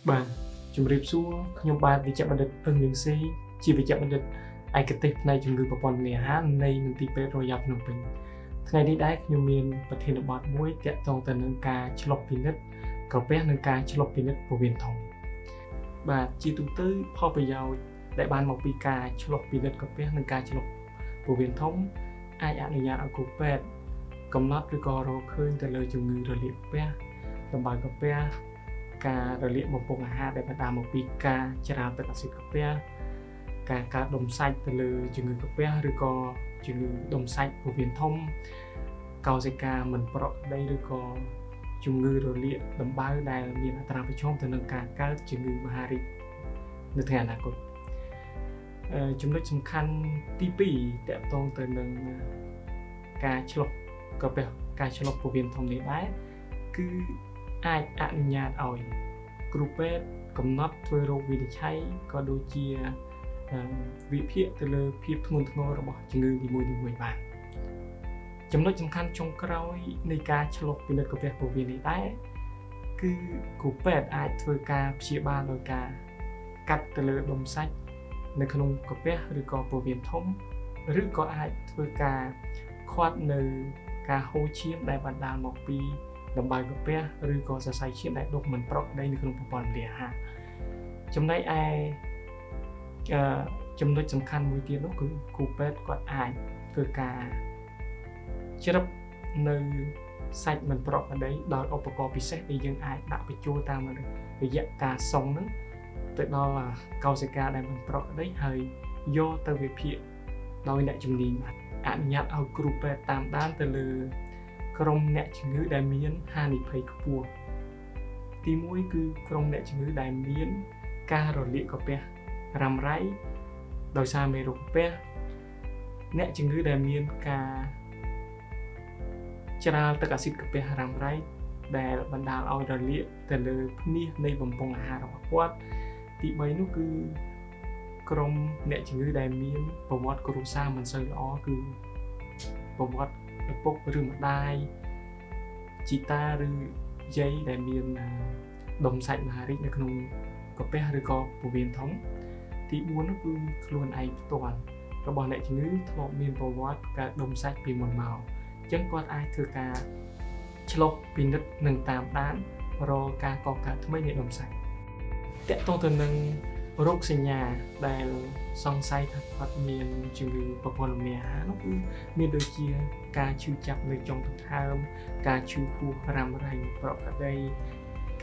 បាទជំរាបសួរខ្ញុំបាទវិជ្ជបណ្ឌិតពឹងលៀងស៊ីជាវិជ្ជបណ្ឌិតឯកទេសផ្នែកជំងឺប្រព័ន្ធអាហារនៃមន្ទីរពេទ្យរយ័តភ្នំពេញថ្ងៃនេះដែរខ្ញុំមានប្រធានបទមួយទាក់ទងទៅនឹងការឆ្លុះពិនិត្យក្រពះនិងការឆ្លុះពិនិត្យពោះវៀនធំបាទជាទូទៅផលប្រយោជន៍ដែលបានមកពីការឆ្លុះពិនិត្យក្រពះនិងការឆ្លុះពោះវៀនធំអាចអនុញ្ញាតឲ្យគ្រូពេទ្យកំណត់ឬក៏រកឃើញទៅលើជំងឺរលាកក្រពះដំបៅក្រពះការរលាកបំពង់អាហារដែលបណ្ដាលមកពីការច្រាលទឹកអាស៊ីតក្រពះការកើតដុំសាច់ទៅលើជំងឺក្រពះឬក៏ជំងឺដុំសាច់ពោះវៀនធំកោសិកាមិនប្រក្រតីឬក៏ជំងឺរលាកដំបៅដែលមានអត្រាប្រឈមទៅនឹងការកើតជំងឺមហារីកនៅថ្ងៃអនាគតចំណុចសំខាន់ទី2ទាក់ទងទៅនឹងការឆ្លុះក្រពះការឆ្លុះពោះវៀនធំនេះដែរគឺអាចអនុញ្ញាតឲ្យគ្រូពេទ្យកំណត់ធ្វើរោគវិនិច្ឆ័យក៏ដូចជាវិភាគទៅលើភាពធ្ងន់ធ្ងររបស់ជំងឺនីមួយៗបានចំណុចសំខាន់ចុងក្រោយនៃការឆ្លុះពិនិត្យក្រពះពោះវៀននេះដែរគឺគ្រូពេទ្យអាចធ្វើការព្យាបាលដោយការកាត់ទៅលើដុំសាច់នៅក្នុងក្រពះឬក៏ពោះវៀនធំឬក៏អាចធ្វើការខាត់នៅការហូរឈាមដែលបណ្ដាលមកពីដំបៅក្រពះឬក៏សរសៃឈាមដែលដុះមិនប្រក្រតីនៅក្នុងប្រព័ន្ធរលាកអាហារចំណែកឯចំណុចសំខាន់មួយទៀតនោះគឺគ្រូពេទ្យគាត់អាចធ្វើការជ្រឹបនៅសាច់មិនប្រក្រតីដោយឧបករណ៍ពិសេសដែលយើងអាចដាក់បញ្ចូលតាមរយៈការសុងហ្នឹងទៅដល់កោសិកាដែលមិនប្រក្រតីហើយយកទៅវិភាគដោយអ្នកជំនាញបាទអនុញ្ញាតឲ្យគ្រូពេទ្យតាមដានទៅលើក្រុមអ្នកជំងឺដែលមានហានិភ័យខ្ពស់ទី1គឺក្រុមអ្នកជំងឺដែលមានការរលាកក្រពះរ៉ាំរ៉ៃដោយសារមេរោគក្រពះអ្នកជំងឺដែលមានការច្រាលទឹកអាស៊ីតក្រពះរ៉ាំរ៉ៃដែលបណ្ដាលឲ្យរលាកទៅលើភ្នាសនៃបំពង់អាហាររបស់គាត់ទី3នោះគឺក្រុមអ្នកជំងឺដែលមានប្រវត្តិគ្រួសារមិនសូវល្អគឺប្រវត្តិឪពុកឬម្ដាយជីតាឬយាយដែលមានដុំសាច់មហារីកនៅក្នុងក្រពះឬក៏ពោះវៀនធំទី4នោះគឺខ្លួនឯងផ្ទាល់របស់អ្នកជំងឺធ្លាប់មានប្រវត្តិកើតដុំសាច់ពីមុនមកអញ្ចឹងគាត់អាចធ្វើការឆ្លុះពិនិត្យនិងតាមដានរកការកកើតថ្មីនៃដុំសាច់តកតទៅនឹងរោគសញ្ញាដែលសង្ស័យថាគាត់មានជំងឺប្រព័ន្ធរលាកអាហារនោះគឺមានដូចជាការឈឺចាប់នៅចុងដង្ហើមការឈឺពោះរ៉ាំរ៉ៃប្រក្រតី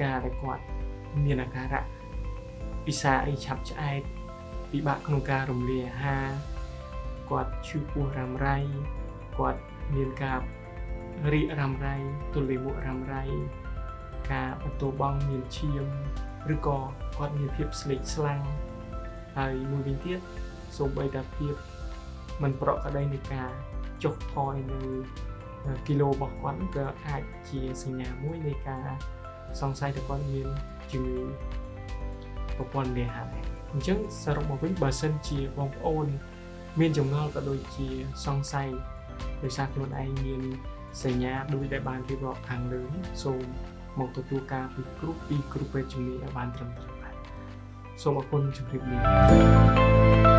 ការដែលគាត់មានអាការៈពិសាអីឆាប់ឆ្អែតពិបាកក្នុងការរំលាយអាហារគាត់ឈឺពោះរ៉ាំរ៉ៃគាត់មានការរីករ៉ាំរ៉ៃទល់លាមករ៉ាំរ៉ៃការបន្ទោបង់មានឈាមឬក៏គាត់មានភាពស្លេកស្លាំងហើយមួយវិញទៀតសូម្បីតែភាពមិនប្រក្រតីនៃការចុះថយនៅគីឡូរបស់គាត់ក៏អាចជាសញ្ញាមួយនៃការសង្ស័យថាគាត់មានជំងឺប្រព័ន្ធរលាកអាហារដែរអញ្ចឹងសរុបមកវិញបើសិនជាបងប្អូនមានចម្ងល់ក៏ដូចជាសង្ស័យដោយសារខ្លួនឯងមានសញ្ញាដូចដែលបានរៀបរាប់ខាងលើនេះសូមមកទទួលការពិគ្រោះពីគ្រូពេទ្យជំនាញឲ្យបានត្រឹមត្រូវបាទសូមអរគុណជម្រាបលា